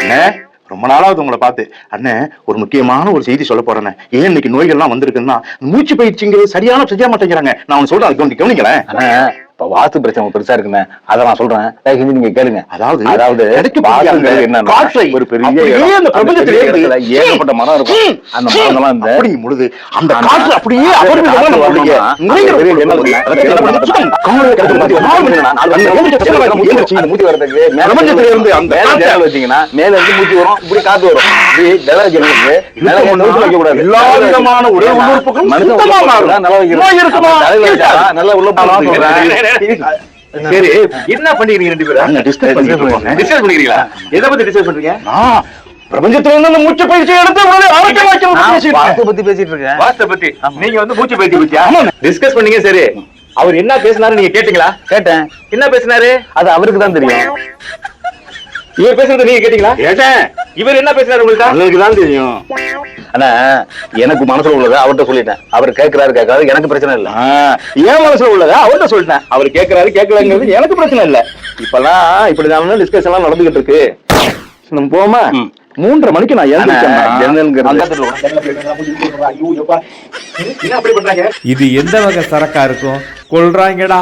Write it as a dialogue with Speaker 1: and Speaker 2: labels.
Speaker 1: அண்ணே ரொம்ப நாளாவது உங்களை பார்த்து. அண்ணே ஒரு முக்கியமான ஒரு செய்தி சொல்ல போறேன். ஏன் இன்னைக்கு நோய்கள்லாம் வந்திருக்குன்னா மூச்சு பயிற்சிங்கிறது சரியான செய்ய மாட்டேங்கிறாங்க. நான் ஒன்னு சொல்றேன், அதுக்கு கவனிங்களேன்.
Speaker 2: இப்ப வாஸ்து பிரச்சனை பெருசா இருக்குன்னு அதை நான் சொல்றேன், நீங்க கேளுங்க.
Speaker 1: அதாவது
Speaker 2: ஒரு பெரிய ஏகப்பட்ட மரம் இருக்கும். அந்த மரம்லாம்
Speaker 1: முழுது அந்த காற்று அப்படியே
Speaker 2: வச்சீங்கன்னா மேல இருந்து மூச்சு வரும், இப்படி காத்து வரும்.
Speaker 1: எல்லா விதமான உடல் உறுப்புகளும்
Speaker 2: நல்லா உள்ள
Speaker 1: சரி, என்ன பண்ணிக்கிறீங்க ரெண்டு பேரும்? டிஸ்கஸ் பண்ணிக்கிறீங்களா? எதை பத்தி டிஸ்கஸ் பண்றீங்க? பிரபஞ்சத்துல இருந்து மூச்சு பயிற்சி எடுத்து வாஸ்து பத்தி பேசிட்டு இருக்கேன். வாஸ்து பத்தி நீங்க வந்து மூச்சு பயிற்சி பத்தியா டிஸ்கஸ் பண்ணீங்க? சரி, அவர் என்ன பேசினாரு நீங்க கேட்டீங்களா?
Speaker 2: கேட்டேன்.
Speaker 1: என்ன பேசினாரு
Speaker 2: அது அவருக்கு தான் தெரியும்.
Speaker 1: இவர் பேசுறது நீங்க கேட்டீங்களா? கேட்டேன். இவர் என்ன பேசினாரு உங்களுக்கு தான் தெரியும்.
Speaker 2: ஆனா எனக்கு மனசுல உள்ளத அவர்கிட்ட சொல்லிட்டேன். அவர் கேட்கிறாரு கேட்கறாரு, எனக்கு பிரச்சனை இல்ல.
Speaker 1: ஏன் மனசுல உள்ளத அவர்கிட்ட சொல்லிட்டேன். அவர் கேட்கிறாரு கேட்கலங்கிறது எனக்கு பிரச்சனை இல்ல. இப்பெல்லாம் இப்படிதான் டிஸ்கஷன் எல்லாம் நடந்துகிட்டு இருக்கு. நம்ம போமா 3:30 மணிக்கு நான்
Speaker 3: இது எந்த வகை சரக்கா இருக்கும்? கொள்றாங்கடா.